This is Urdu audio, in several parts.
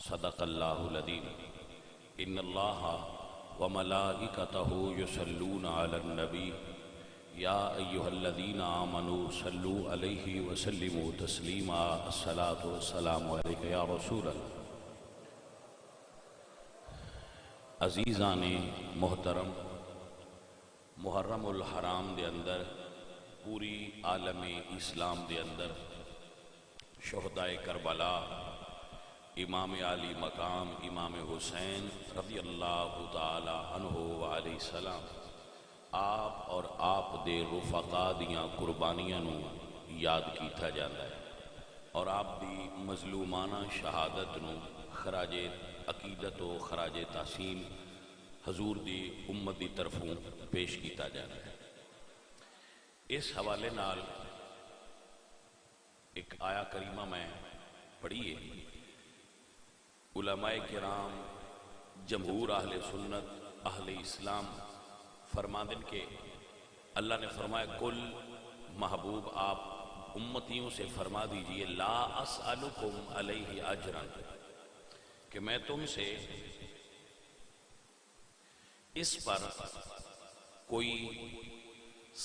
صدق اللہ العظیم ان اللہ وملائکتہ یصلون علی النبی یا ایہا الذین آمنوا صلوا علیہ وسلموا تسلیما الصلاۃ والسلام علیک یا رسول اللہ۔ عزیزان محترم، محرم الحرام دے اندر پوری عالم اسلام دے اندر شہدائے کربلا، امام علی مقام امام حسین رضی اللہ تعالی عنہ وعلیہ السلام، آپ اور آپ دے رفقا دیاں قربانیاں نو یاد کیتا جاتا ہے اور آپ دی مظلومانہ شہادت نو خراج عقیدت و خراج تحسین حضور دی امت دی طرفوں پیش کیتا جاتا ہے۔ اس حوالے نال ایک آیا کریمہ میں پڑھیے، علماء کرام، جمہور اہل سنت، اہل اسلام فرماندن کے اللہ نے فرمایا کل محبوب آپ امتیوں سے فرما دیجئے لا اسألکم علیہ اجرا، کہ میں تم سے اس پر کوئی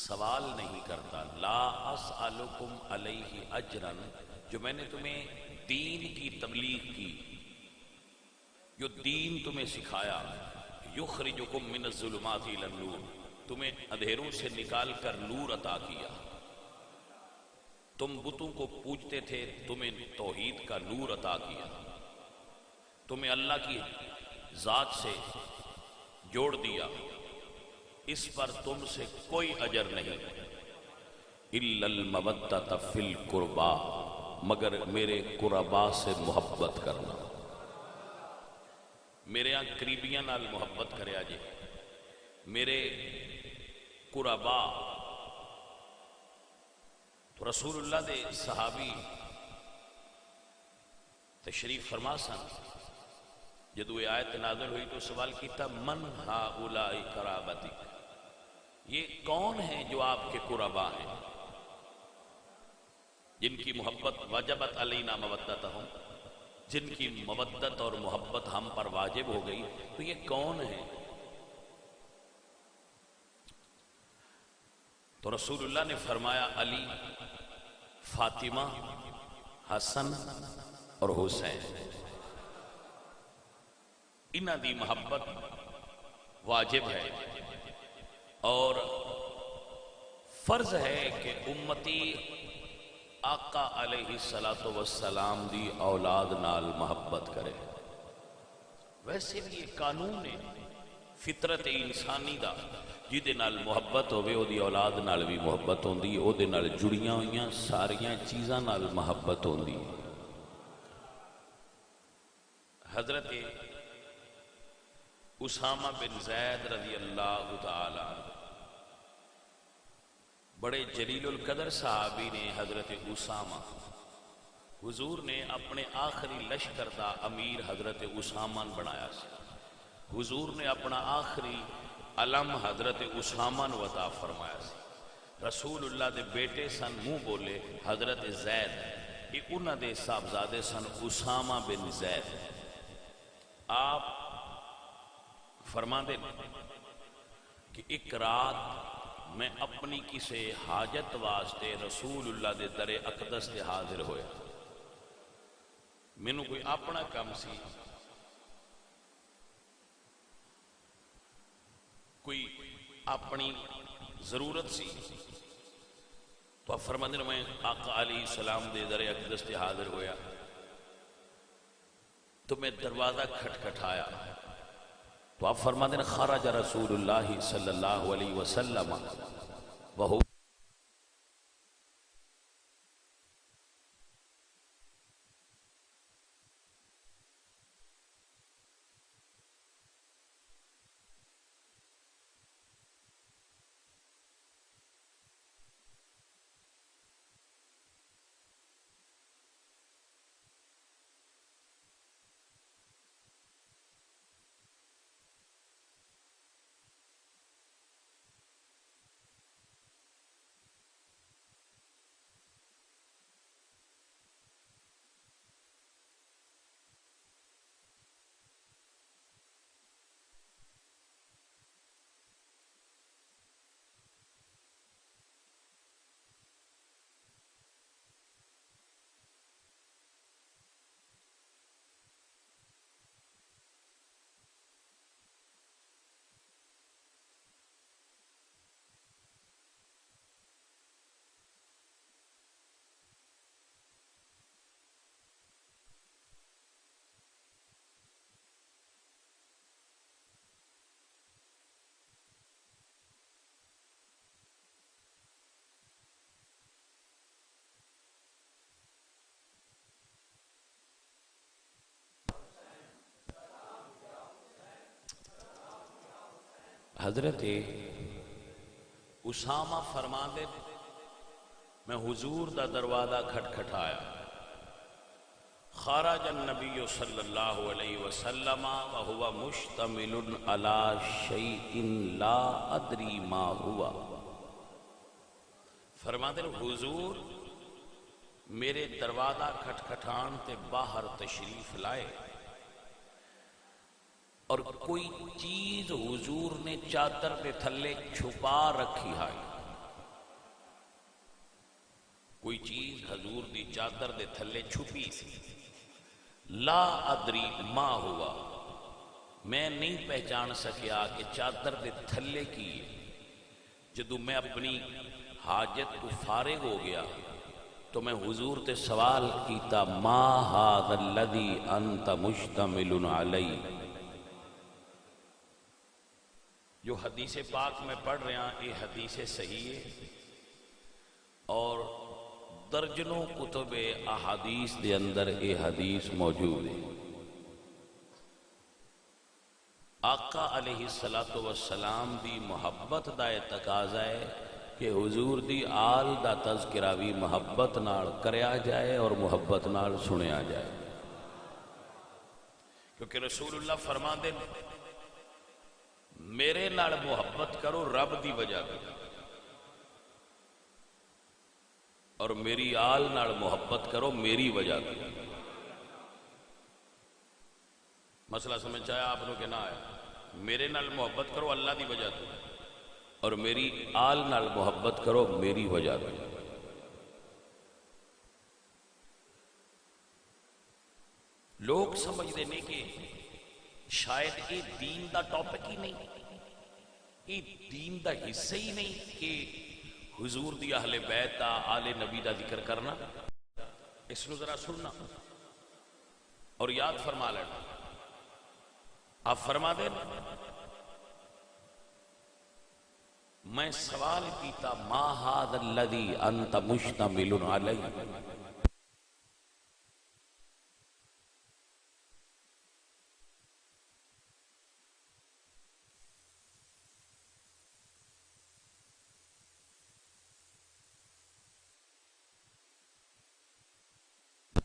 سوال نہیں کرتا، لا اسألکم علیہ اجرا، جو میں نے تمہیں دین کی تبلیغ کی، جو دین تمہیں سکھایا، یخرجکم من الظلمات الی النور، تمہیں اندھیروں سے نکال کر نور عطا کیا، تم بتوں کو پوجتے تھے، تمہیں توحید کا نور عطا کیا، تمہیں اللہ کی ذات سے جوڑ دیا، اس پر تم سے کوئی اجر نہیں، الا المودۃ فی القربا، مگر میرے قربا سے محبت کرنا، میرے یہاں قریبیاں نال محبت کریا جے، میرے قربا۔ تو رسول اللہ دے صحابی تشریف فرما سن، جدو یہ آیت نازل ہوئی تو سوال کیتا من ہؤلاء قرابتک، یہ کون ہیں جو آپ کے قربا ہیں، جن کی محبت وجبت علینا مودتہم، جن کی مودت اور محبت ہم پر واجب ہو گئی، تو یہ کون ہیں؟ تو رسول اللہ نے فرمایا علی، فاطمہ، حسن اور حسین، انہاں دی محبت واجب ہے اور فرض ہے کہ امتی آقا علیہ السلام دی اولاد نال محبت کرے۔ ویسے بھی یہ قانون ہے فطرت انسانی دا، جہدے نال محبت ہوئے او دی اولاد نال بھی محبت ہوندی، او دے نال جڑیاں ہوئیاں ساریاں چیزاں نال محبت ہوندی۔ حضرت اسامہ بن زید رضی اللہ تعالی عنہ بڑے جلیل القدر صحابی نے، حضرت اسامہ، حضور نے اپنے آخری لشکر دا امیر حضرت اسامہ بنایا سی، حضور نے اپنا آخری علم حضرت اسامہ نو عطا فرمایا سی، رسول اللہ دے بیٹے سن منہ بولے حضرت زید، یہ انہاں دے صاحبزادے سن اسامہ بن زید۔ آپ فرما دے کہ ایک رات میں اپنی کسے حاجت واسطے رسول اللہ دے در اقدس تے حاضر ہویا، مینوں کوئی اپنا کام سی، کوئی اپنی ضرورت سی، تو آپ فرما دے میں آقا علیہ السلام دے در اقدس تے حاضر ہویا، تو میں دروازہ کھٹکھٹایا، تو آپ فرما دیں خرج رسول اللہ صلی اللہ علیہ وسلم وہو حضرت اسامہ فرما دے میں حضور دا دروازہ کھٹکھٹایا، خرج النبی صلی اللہ علیہ وسلم وهو مشتمل على شیء لا ادری ما ہوا۔ فرما دے حضور میرے دروازہ کھٹکھٹان تے باہر تشریف لائے اور کوئی چیز حضور نے چادر دے تھلے چھپا رکھی ہے، کوئی چیز حضور دی چادر دے تھلے چھپی سی، لا ادری ما ہوا، میں نہیں پہچان سکیا کہ چادر دے تھلے کی ہے۔ جدو میں اپنی حاجت کو فارغ ہو گیا تو میں حضور تے سوال کیتا ما ھذا الذی انت مشتمل علی۔ جو حدیث پاک میں پڑھ رہے ہیں یہ حدیث صحیح ہے اور درجنوں کتب احادیث دے اندر یہ حدیث موجود ہے۔ آقا علیہ السلام دی محبت دا تقاضا ہے کہ حضور دی آل دا تذکرہ بھی محبت نال کریا جائے اور محبت نال سنیا جائے، کیونکہ رسول اللہ فرما دے میرے نال محبت کرو رب دی وجہ دی، اور میری آل نال محبت کرو میری وجہ دی۔ مسئلہ سمجھ آیا آپ نے کہ نہ آیا؟ میرے نال محبت کرو اللہ دی وجہ دی اور میری آل نال محبت کرو میری وجہ دی۔ لوگ سمجھ دے نہیں کہ شاید یہ دین دا ٹاپک ہی نہیں، یہ دین دا حصہ ہی نہیں کہ حضور دی اہل بیت دا آل نبی دا ذکر کرنا۔ اس نو ذرا سننا اور یاد فرما لینا۔ آپ فرما دیں میں سوال کیتا ما ھذا الذی انت مشتمل علی،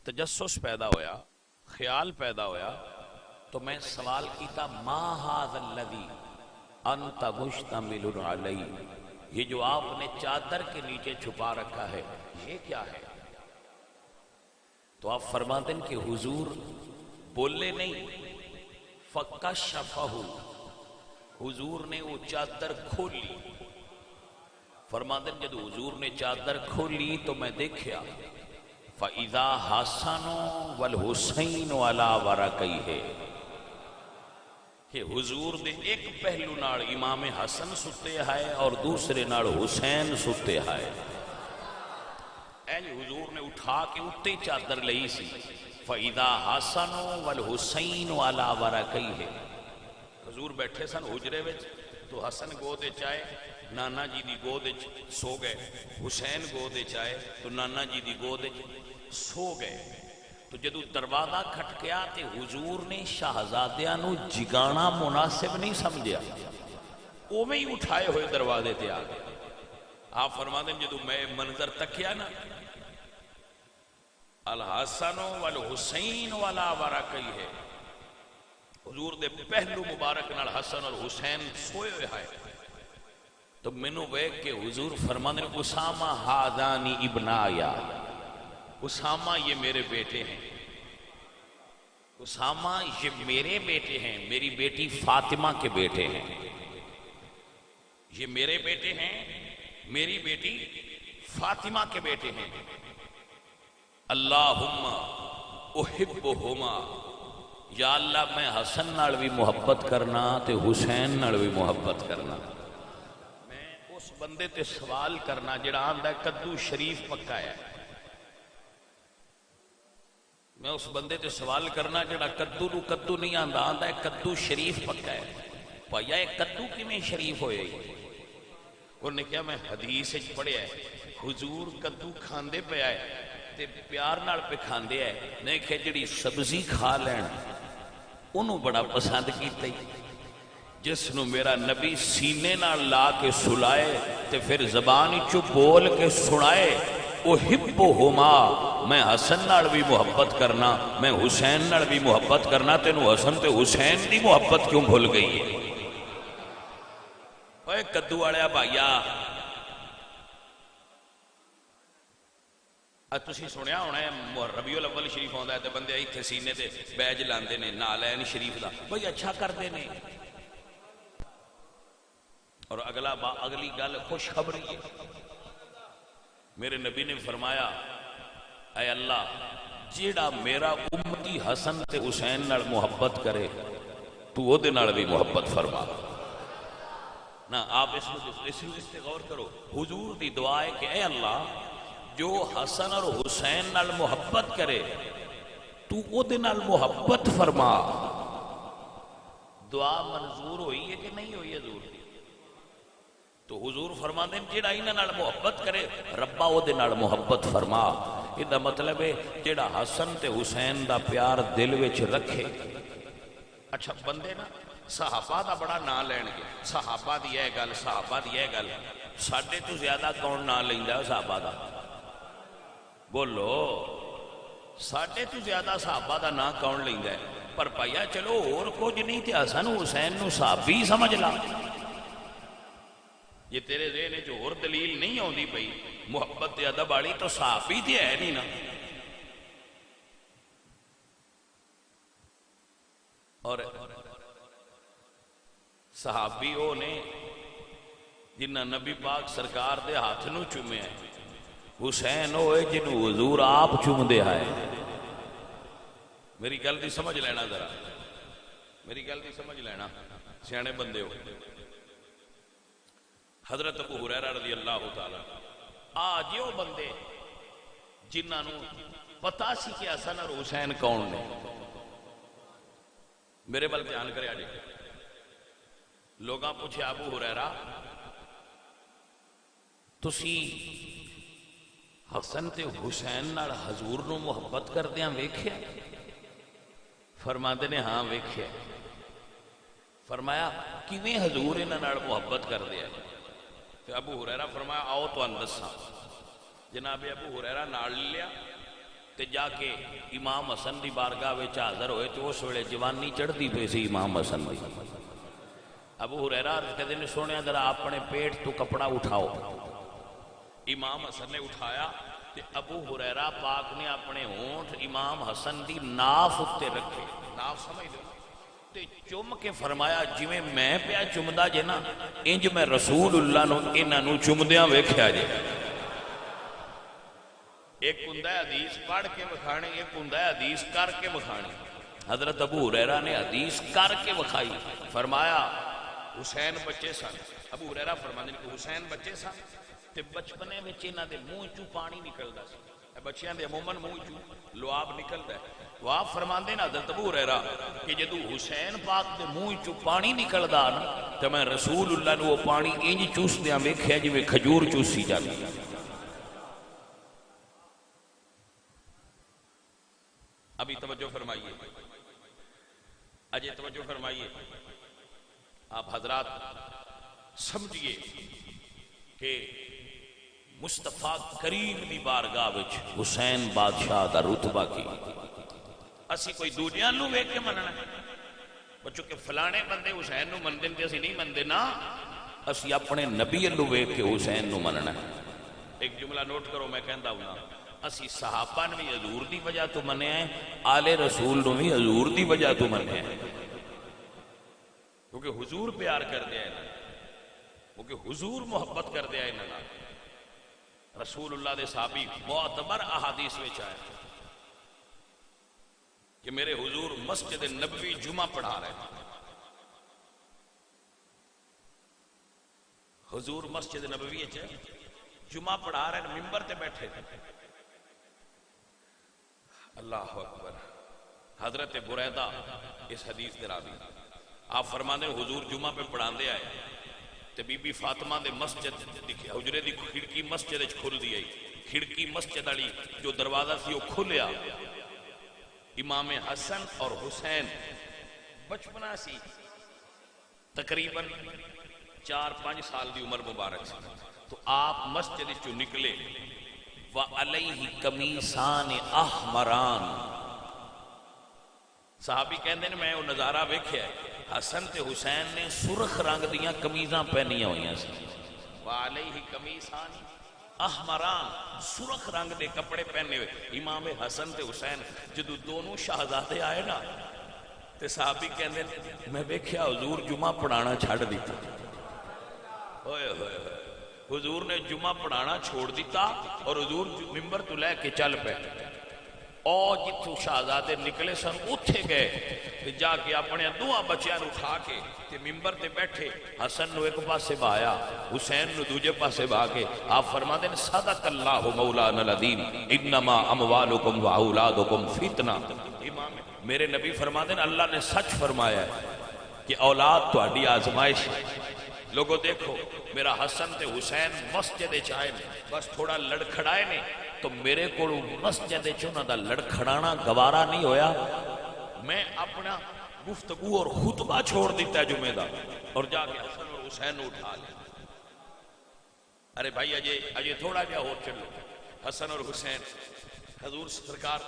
تجسس پیدا ہویا، خیال پیدا ہویا تو میں سوال کیتا ما ھذا الذی انت مشتمل علی، یہ جو آپ نے چادر کے نیچے چھپا رکھا ہے یہ کیا ہے؟ تو آپ فرماتے ہیں کہ حضور بولے نہیں، فکشفہ، حضور نے وہ چادر کھولی۔ فرماتے ہیں جب حضور نے چادر کھولی تو میں دیکھیا فَإِذَا حَسَنُ وَالْحُسَيْنُ عَلَى وَرَقَيْهِ، کہ حضور دے ایک پہلو نال امام حسن ستے ہے اور دوسرے نال حسین ستے ہے۔ این حضور نے اٹھا کے اتے چادر لئی سی، فَإِذَا حَسَنُ وَالْحُسَيْنُ عَلَى وَرَقَيْهِ، حضور بیٹھے سن حجرے وچ تو حسن گودے چائے نانا جی دی گودے سو گئے، حسین گودے چائے تو نانا جی دی گودے سو گئے۔ تو جدو دروازہ کھٹکیا تے حضور نے شہزادیاں نو جگانا مناسب نہیں سمجھیا، او میں ہی اٹھائے ہوئے دروازے تے آ گئے۔ آپ فرما دیں جدو میں منظر تکیا نا الحسن والحسین والا ورقیہ، حضور دے پہلو مبارک نال حسن اور حسین سوئے ہوئے ہیں، تو منو ویک کے حضور فرما دیں اسامہ ھذانی ابنایا، اسامہ یہ میرے بیٹے ہیں، اسامہ یہ میرے بیٹے ہیں، میری بیٹی فاطمہ کے بیٹے ہیں، یہ میرے بیٹے ہیں، میری بیٹی فاطمہ کے بیٹے ہیں۔ اللہم احبہما، یا اللہ میں حسن نال بھی محبت کرنا تے حسین نال بھی محبت کرنا۔ میں اس بندے تے سوال کرنا جڑا آندا ہے کدو شریف پکا ہے، میں اس بندے تے سوال کرنا جڑا کدو نو کدو نہیں آندا، آندا ہے کدو شریف پکا ہے، پایا ہے کدو کیویں شریف ہوئے؟ انہوں نے کہا میں حدیث وچ پڑھیا ہے حضور کدو کھاندے پیا ہے تے پیار نال پہ کھاندے ہے، نہیں کہ جڑی سبزی کھا لین انہوں بڑا پسند کیتا ہی، جس نو میرا نبی سینے نال لا کے سلائے تے پھر زبان چو بول کے سنائے احبہما، میں حسن نال بھی محبت کرنا، میں حسین نال بھی محبت کرنا، تینو حسن تے حسین دی محبت کیوں بھول گئی ہے؟ اوے کدو والیا بھائیا، تسی سنیا ہونا ہے ربیع الاول شریف آندا ہے تے بندے ایتھے سینے تے بیج لاندے نے نالین شریف دا، بھئی اچھا کردے نے۔ اور اگلی گل خوشخبری ہے، میرے نبی نے فرمایا اے اللہ جیڑا میرا امتی حسن تے حسین نال محبت کرے تو او دے نال بھی محبت فرما۔ نا آپ اس سے غور کرو، حضور دی دعا ہے کہ اے اللہ جو حسن اور حسین نال محبت کرے تو او دے نال محبت فرما۔ دعا منظور ہوئی ہے کہ نہیں ہوئی حضور؟ تو حضور فرما دیں جیڑا انہاں نال محبت کرے ربا او دے نال محبت فرما۔ یہ دا مطلب ہے جیڑا حسن تے حسین دا پیار دل وچ رکھے۔ اچھا بندے نا صحابہ دا بڑا نام لین گے، صحابہ دی اے گل، صحابہ دی اے گل، ساڈے تو زیادہ کون نام لیندا ہے صحابہ دا؟ بولو ساڈے تو زیادہ صحابہ دا نام کون لیندا ہے؟ پر بھائیا چلو اور کچھ نہیں تے حسن حسین نو صحابی سمجھ لا۔ یہ تیرے ذہن جو اور دلیل نہیں ہوندی پئی محبت تے ادب والی تو صحابی تے ہے نہیں نا۔ اور صحابی او نے جنہ نبی پاک سرکار دے ہاتھ نو چومے ہیں، حسین ہوئے جنہوں حضور آپ چوم دے آئے۔ میری گل دی سمجھ لینا ذرا، میری گل دی سمجھ لینا سیانے بندے ہو۔ حضرت ابو ہریرہ رضی اللہ تعالیٰ آج یہ بندے جنہاں نو پتا سی کہ حسن اور حسین کون نے، میرے بل دھیان کرے آجے لوگاں پوچھے ابو ہریرہ تسی حسن تے حسین نال حضور نو محبت کردیاں ویکھیا؟ فرماندے نے ہاں ویکھیا۔ فرمایا کیویں حضور انہاں نال محبت کردے ہیں؟ تو ابو ہریرہ فرمایا آؤ تو اندساں۔ جناب ابو ہریرہ نال لیا تے جا کے امام حسن دی بارگاہ وچ حاضر ہوئے تو اس ویلے جوانی چڑھدی پئی سی امام حسن دی۔ ابو ہریرہ عرض کردے نے سونے ذرا اپنے پیٹ تو کپڑا اٹھاؤ۔ امام حسن نے اٹھایا تے ابو ہریرہ پاک نے اپنے ہونٹ امام حسن دی ناف اتے رکھے، ناف سمجھ دے تے چم کے فرمایا جویں میں پیا چمدا جے نا انج میں رسول اللہ نو انہاں نو چمدیاں ویکھیا جے۔ ایک ہوندا ہے حدیث پڑھ کے وکھانے، ایک ہوندا ہے حدیث کر کے وکھانے۔ حضرت ابو ہریرہ نے حدیث کر کے وکھائی، فرمایا حسین بچے سن۔ ابو ہریرہ فرماندے نے کہ حسین بچے سن تے بچپنے وچ انہاں دے منہ چوں پانی نکلدا سی، بچیاں دے عموماً منہ چوں لعاب نکلدا ہے۔ تو آپ فرماندے نا حضرت ابو ہریرہ کہ جدوں حسین پاک دے منہ چوں پانی نکلدا نا تے میں رسول اللہ نو وہ پانی انج چوسدیاں ویکھیا جویں کھجور چوسی جاندی۔ ابھی توجہ فرمائیے، اجے توجہ فرمائیے، آپ حضرات سمجھئے کہ مصطفیٰ کریم دی بارگاہ وچ حسین بادشاہ دا رتبہ کی اسی کوئی دنیا نو ویکھ کے مننا بچوں کہ فلانے بندے حسین نو مندے تے اسی نہیں مندے نا، اسی اپنے نبی نو ویکھ کے حسین نو مننا۔ ایک جملہ نوٹ کرو میں کہندا ہوں، اسی صحابہ نے بھی حضور دی وجہ تو منے ہیں، آل رسول نو بھی حضور دی وجہ تو منے ہیں، کیونکہ حضور پیار کر دیا ہے، کیونکہ حضور محبت کر دیا ہے انہاں۔ رسول اللہ دے صحابی معتبر احادیث وچ آئے کہ میرے حضور مسجد نبوی جمعہ پڑھا رہے ہیں، حضور مسجد نبوی جمعہ پڑھا رہے ہیں، ممبر تے بیٹھے تھے۔ اللہ اکبر۔ حضرت بریدہ اس حدیث دے راوی آپ فرماندے حضور جمعہ پہ پڑھاندے آئے تے بی بی فاطمہ دے مسجد دکھے حجرے دی کھڑکی مسجد کھل دی آئی، کھڑکی مسجد علی جو دروازہ تھی وہ کھلیا، امام حسن اور حسین بچپنا سی تقریباً 4-5 سال دی عمر مبارک سی تو آپ مسجد چو نکلے وَعَلَيْهِ قَمِيصَانِ أَحْمَرَانِ صحابی کہندے نے میں وہ نظارہ ویکھیا ہے حسن تے حسین نے سرخ رنگ دیاں قمیضاں پہنیاں ہوئیاں سی وَعَلَيْهِ قَمِيصَانِ أَحْمَرَانِ سرخ رنگ دے کپڑے پہنے ہوئے امام حسن تے حسین جدو دونوں شہزادے آئے نا تے صحابی کہندے میں ویکھیا حضور جمعہ پڑھانا چھڑ دیتا ہوئے ہوئے ہوئے حضور نے جمعہ پڑھانا چھوڑ دیتا اور حضور ممبر تو لے کے چل پہ اور جتوں شہزادے نکلے سن اٹھے گئے جا کے اپنے دعا بچیاں اٹھا کے تے ممبر تے بیٹھے حسن نو ایک پاسے بایا حسین نو دوجے پاسے با کے آپ فرما دیں صدق اللہ مولانا العظیم انما اموالکم و اولادکم فتنہ امام میرے نبی فرما دیں اللہ نے سچ فرمایا ہے کہ اولاد تو اڈی آزمائش ہے لوگوں دیکھو میرا حسن تے حسین مسجد چاہے بس تھوڑا لڑکھڑائے نے تو میرے کو مسجد چونہ دا لڑکھڑانا گوارا نہیں ہویا میں اپنا گفتگو اور خطبہ چھوڑ دیتا ہے جمعہ دا اور جا کے حسن اور حسین اٹھا لے ارے بھائی اجے تھوڑا جا ہو چلو حسن اور حسین حضور سرکار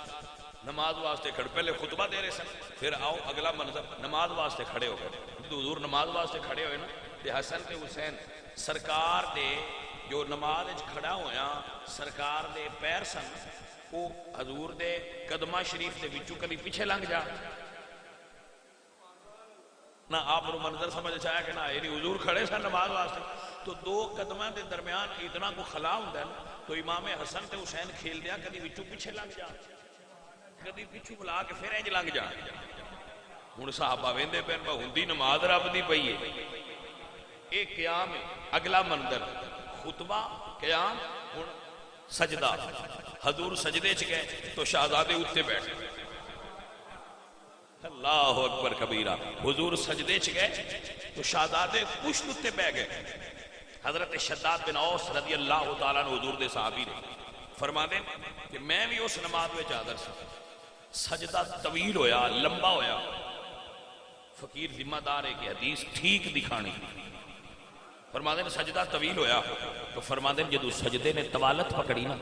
نماز واسطے کھڑے پہلے خطبہ دے رہے سن پھر آؤ اگلا منظر نماز واسطے کھڑے ہو گئے حضور نماز واسطے کھڑے ہوئے نا تے حسن تے حسین سرکار دے جو نماز کھڑا ہویا سرکار دے پیر سن وہ حضور دے قدمہ شریف دے وچوں کبھی پیچھے لنگ جا نہ آپ کو منظر سمجھ چاہیا کہ نہ یعنی حضور کھڑے سن نماز واسطے تو دو قدمہ دے درمیان اتنا کو خلا ہوندا ہے تو امام حسن تے حسین کھیل دیا کبھی وچوں پیچھے لنگ جا کبھی پیچھے بلا کے پھر انج لنگ جا ہن صحابہ ویندے پین با ہوندی نماز رب دی پئی ہے ایک قیام ہے اگلا منظر خطبہ قیام ہن سجدہ حضور سجدے چ گئے تو شہزادے اٹھتے بیٹھ اللہ اکبر کبیرہ حضور سجدے چ گئے تو شہزادے پشت اٹھتے بیٹھ گئے حضرت شداد بن اوس رضی اللہ تعالیٰ عنہ حضور دے صحابی نے فرما دیں کہ میں بھی اس نماز میں حاضر سا سجدہ طویل ہویا لمبا ہویا فقیر ذمہ دار ہے کہ حدیث ٹھیک دکھانی فرما دیں سجدہ طویل ہویا تو فرما دیں جدو سجدے نے طوالت پکڑی نا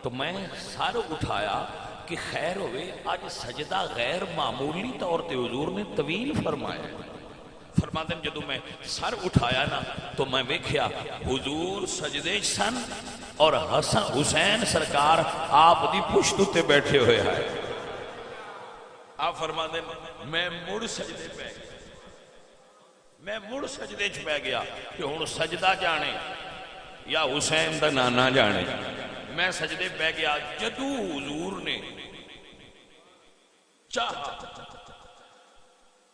تو میں سر اٹھایا کہ خیر ہوئے آج سجدہ غیر معمولی طور تے حضور نے طویل فرمایا ہے فرما دیں جدو میں سر اٹھایا نا تو میں ویکھیا حضور سجدے سن اور حسن حسین سرکار آپ دی پشت تے بیٹھے ہوئے ہیں آپ فرما دیں میں مڑ سجدے پہ گیا میں مڑ سجدے چ پہ گیا کہ ہن سجدہ جانے یا حسین دا نانا جانے میں سجدے پہ گیا جدو حضور نے چاہا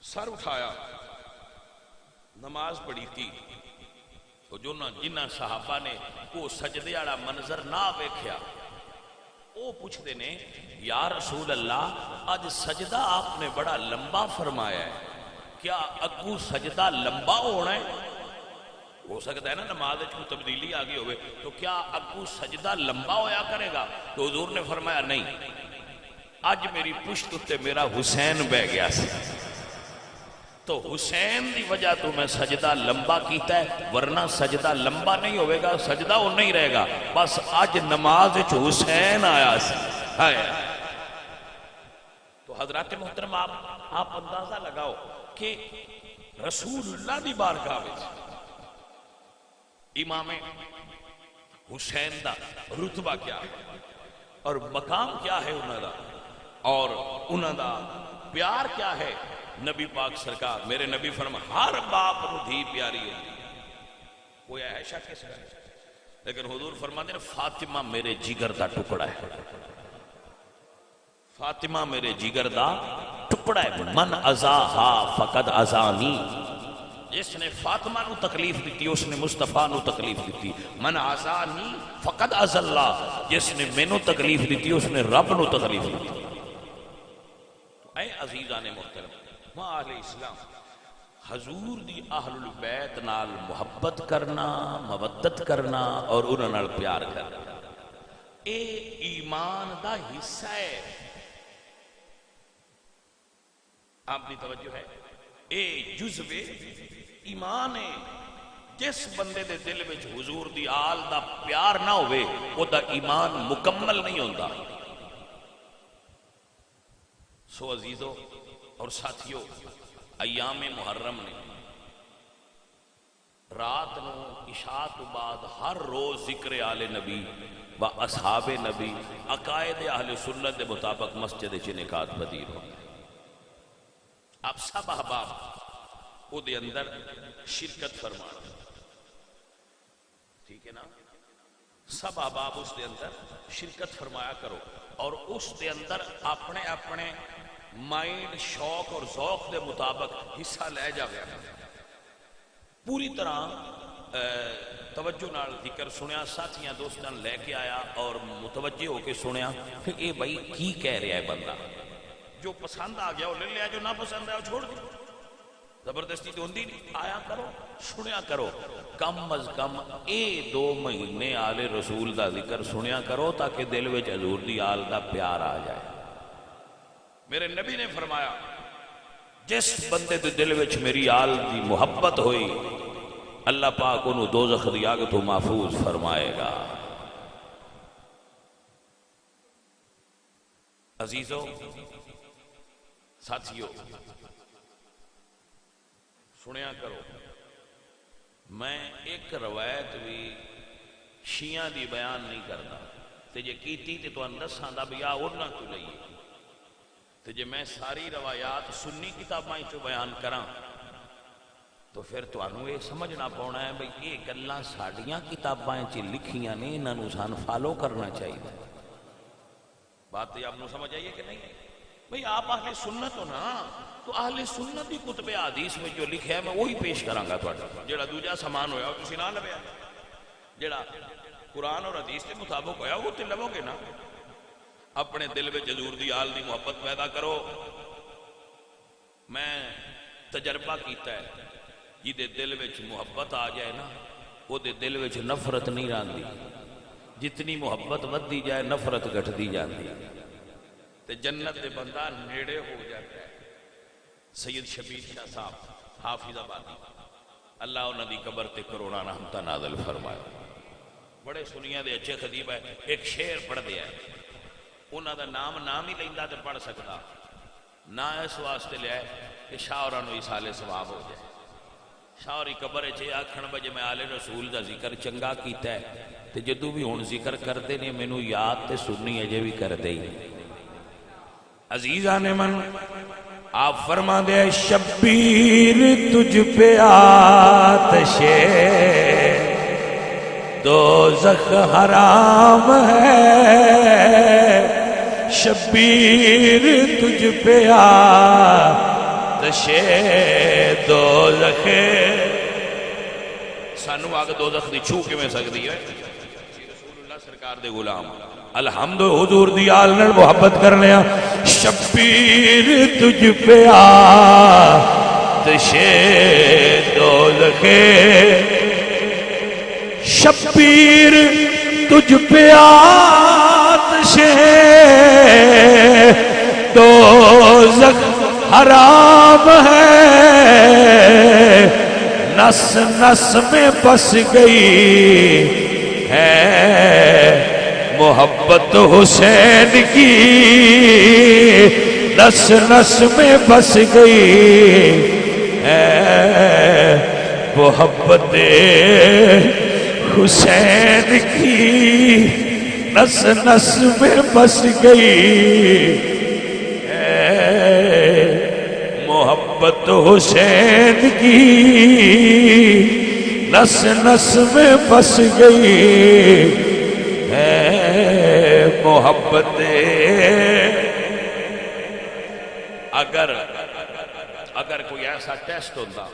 سر اٹھایا نماز پڑھی تھی تو جو جنہ صحابہ نے وہ سجدے والا منظر نہ ویکھیا وہ پوچھتے نے یا رسول اللہ آج سجدہ آپ نے بڑا لمبا فرمایا ہے کیا اگو سجدہ لمبا ہونا ہے ہو سکتا ہے نا نماز کو تبدیلی آگے ہوئے تو کیا اگو سجدہ لمبا ہویا کرے گا تو حضور نے فرمایا نہیں آج میری پشت تے میرا حسین بہ گیا سی تو حسین دی وجہ تو میں سجدہ لمبا کیتا ہے ورنہ سجدہ لمبا نہیں ہوئے گا سجدہ وہ نہیں رہے گا بس آج نماز حسین آیا سی تو حضرات محترم آپ اندازہ لگاؤ کہ رسول اللہ دی بارگاہ وچ امام حسین دا رتبہ کیا ہے اور مقام کیا ہے انہوں دا اور انہوں دا پیار کیا ہے نبی پاک سرکار میرے نبی فرما ہر باپ نو دھی پیاری ہے کوئی عائشہ کس کا لیکن حضور فرما دے فاطمہ میرے جگر دا ٹکڑا ہے فاطمہ میرے جگر دا ٹکڑا ہے من ازاہا فقد ازانی جس نے فاطمہ نو تکلیف دیتی اس نے مصطفیٰ نو تکلیف دیتی من ازانی فقد از اللہ جس نے میں نو تکلیف دیتی اس نے رب نو تکلیف دیتی تو اے عزیزان محترم اہل اسلام حضور دی اہل البیت نال محبت کرنا مودت کرنا اور انہاں نال پیار کرنا اے ایمان دا حصہ ہے آپ دی توجہ ہے اے جزو ایمان ہے جس بندے دے دل وچ حضور دی آل دا پیار نہ ہوئے او دا ایمان مکمل نہیں ہوتا۔ سو عزیزو اور ساتھیو، ایام محرم نے رات نو عشاء تو بعد ہر روز ذکر آل نبی و اصحاب نبی عقائد اہل سنت دے مطابق مسجد چنکات پذیر ہو۔ آپ سب احباب او دے اندر شرکت فرمانا، ٹھیک ہے نا؟ سب احباب اس دے اندر شرکت فرمایا کرو اور اس دے اندر اپنے اپنے مائنڈ شوق اور ذوق دے مطابق حصہ لے جاوے، پوری طرح توجہ نال ذکر سنیا، ساتھیاں دوستاں لے کے آیا اور متوجہ ہو کے سنیا کہ اے بھائی کی کہہ رہا ہے بندہ، جو پسند آ گیا وہ لے لیا، جو نہ پسند ہے وہ چھوڑ دیا، زبردستی تو ہوندی نہیں، آیا کرو سنیا کرو، کم از کم اے 2 مہینے آل رسول دا ذکر سنیا کرو تاکہ دل وچ حضور دی آل دا پیار آ جائے۔ میرے نبی نے فرمایا جس بندے دے دل وچ میری آل دی محبت ہوئی اللہ پاک انہوں دوزخ دی آگ تو محفوظ فرمائے گا۔ عزیزو ساتھیو سنیا کرو، میں ایک روایت بھی شیعہ دی بیان نہیں کرتا، تے جے کیتی تے تو اندساں دا بھی آورنا تو لئیے، تے جے میں ساری روایات سنی کتاباں چو بیان کراں تو پھر تو انہوں یہ سمجھنا پونا ہے بھئی یہ گلاں ساڑیاں کتاباں چی لکھیاں نے، انہوں نے سان فالو کرنا چاہیے۔ بات یہ آپ نے سمجھ آئیے کہ نہیں؟ بھئی آپ اہل سنت ہو نا، تو اہل سنت ہی کتب حدیث میں جو لکھے ہے میں وہی پیش کراں گا تو جڑا دوجہ سامان ہویا وہ تسی نہ لبیا، جڑا قرآن اور حدیث کے مطابق ہویا وہ تے لبو گے نا۔ اپنے دل میں حضور دی آل دی محبت پیدا کرو۔ میں تجربہ کیتا ہے جی دل وچ محبت آ جائے نا وہ دل وچ نفرت نہیں راندی، جتنی محبت ودی جائے نفرت گھٹ دی جاتی، تے جنت دے بندہ نیڑے ہو جاتا ہے۔ سید شبیر شاہ صاحب حافظ آبادی اللہ انہاں دی قبر تے کروڑا رحمتہ نازل فرمائے، بڑے سنیاں دے اچھے خطیب ہے، ایک شعر پڑھ دیا ہے، انہاں دا نام ہی لیندہ تے پڑھ سکتا، نہ اس واسطے لے آئے کہ شاہ نو ایسالے ثواب ہو جائے۔ شاہری قبر چھے آکھن بجے میں آل رسول دا ذکر چنگا کیتا ہے تے جدو بھی ہون ذکر کرتے نے مینوں یاد تے سننی اجے بھی کردے ہی۔ عزیزان من آپ فرما دے شبیر تجھ پہ آتش دوزخ حرام ہے، شبیر تجھ پہ آتش دوزخ، سانو آگے دوزخ دی چھو کے میں سکتی ہے رسول اللہ سرکار دے غلام الحمد حضور دی آل نال محبت کرنے شبیر تجھ پہ آتش دوزخ، شبیر تجھ پہ آتش دوزخ حرام ہے، نس نس میں بس گئی ہے محبت حسین کی، نس نس میں بس گئی ہے محبت حسین کی، نس نس میں بس گئی ہے محبت حسین کی، نس نس میں بس گئی ہے محبت۔ اگر کوئی ایسا ٹیسٹ ہوتا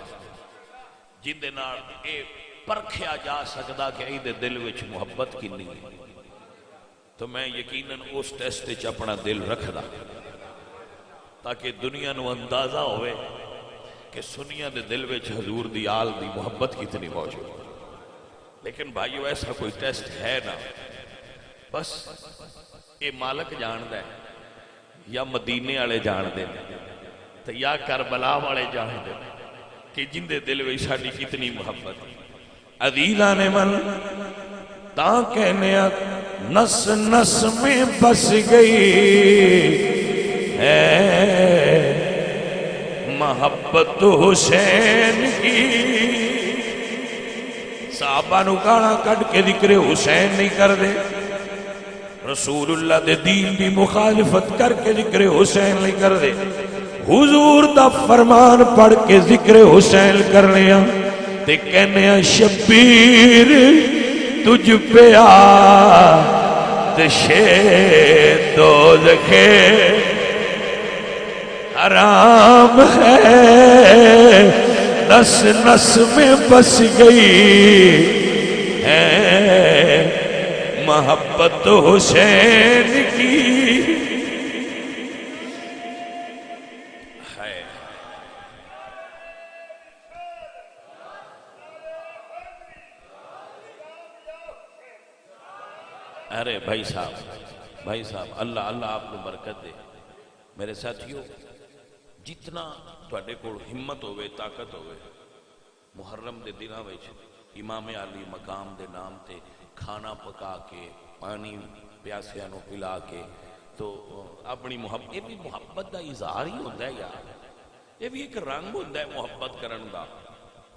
جن دے نال اے پرکھیا جا سکتا کہ اے دل وچ محبت کنی ہے تو میں یقیناً اس ٹیسٹ وچ اپنا دل رکھدا تاکہ دنیا نو اندازہ ہوئے کہ سنیا دے دل وچ حضور دی آل دی محبت کتنی موجود۔ لیکن بھائیو ایسا کوئی ٹیسٹ ہے نا، بس اے مالک جان دے یا مدینے والے جان دے یا کربلا والے جان دے، کہ جن دے دل وچ ساڈی کتنی محبت ہے۔ عزیزاں نے من تا کہنے نس نس میں بس گئی ہے محبت حسین کی۔ صحابہ نو گانا کٹ کے ذکر حسین نہیں کر دے، رسول اللہ دے دین دی مخالفت کر کے ذکر حسین نہیں کر دے، حضور دا فرمان پڑھ کے ذکر حسین کرنے تے کہنے شبیر تجھ پہ آتش دوزخ حرام ہے، نس نس میں بس گئی ہے محبت حسین کی۔ ارے بھائی صاحب اللہ اللہ آپ کو برکت دے۔ میرے ساتھیوں، جتنا تواڈے کول ہمت ہوئے طاقت ہوئے، محرم دے دناں وچ امام علی مقام دے نام تے کھانا پکا کے پانی پیاسیاں نو پلا کے تو اپنی محبت، یہ بھی محبت دا اظہار ہی ہوتا ہے یار، یہ بھی ایک رنگ ہوتا ہے محبت کرن دا،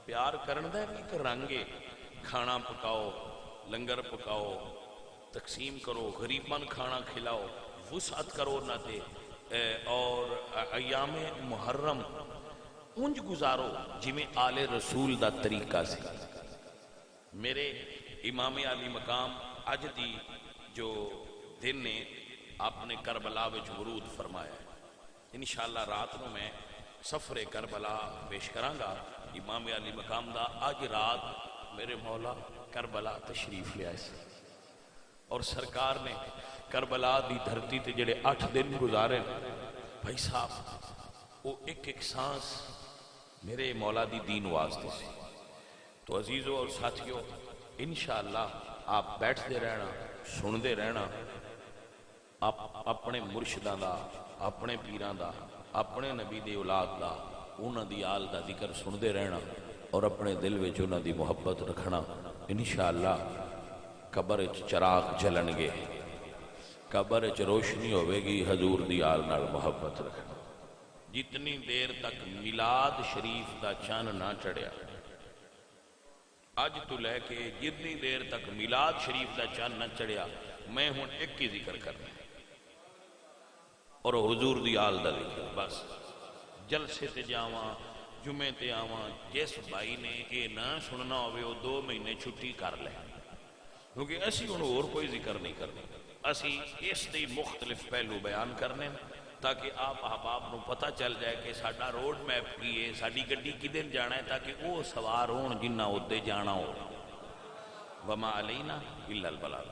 پیار کرن دا بھی ایک رنگ ہے۔ کھانا پکاؤ، لنگر پکاؤ، تقسیم کرو، غریبان کھانا کھلاؤ، وسعت کرو نہ تے، اور ایام محرم انج گزارو جویں آل رسول دا طریقہ سی۔ میرے امام علی مقام اج دی جو دن نے آپ نے کربلا وچ ورود فرمایا ہے، انشاءاللہ رات نو میں سفر کربلا پیش کراں گا امام علی مقام دا۔ اج رات میرے مولا کربلا تشریف لے آئے سے، اور سرکار نے کربلا دی دھرتی تے جڑے 8 دن گزارے بھائی صاحب، وہ ایک ایک سانس میرے مولا دی دین واسطے سے۔ تو عزیزوں اور ساتھیوں، انشاءاللہ آپ بیٹھتے رہنا، سنتے رہنا، آپ اپنے مرشداں دا، اپنے پیراں دا، اپنے نبی دی اولاد دا، انہاں دی آل دا ذکر سنتے رہنا اور اپنے دل وچ انہاں دی محبت رکھنا۔ انشاءاللہ قبر وچ چراغ جلن گے، قبر وچ روشنی ہوے گی، حضور دی آل نال محبت رکھنا۔ جتنی دیر تک میلاد شریف دا چن نہ چڑھیا، اج تو لے کے جتنی دیر تک میلاد شریف دا چن نہ چڑھیا، میں ہوں ایک ہی ذکر کرنا اور حضور دی آل دا ذکر۔ بس جلسے تے جاواں، جمعے تے آواں، جس بھائی نے یہ نہ سننا ہوئے وہ 2 مہینے چھٹی کر لے، کیونکہ اسی انہوں اور کوئی ذکر نہیں کرنا، اسی اس دی مختلف پہلو بیان کرنے تاکہ آپ احباب نو پتہ چل جائے کہ ساڈا روڈ میپ کی ہے، ساڈی گڈی کدھر جانا ہے، تاکہ وہ سوار ہون جنہ ادے جانا ہو۔ وما علینا الا البلاغ۔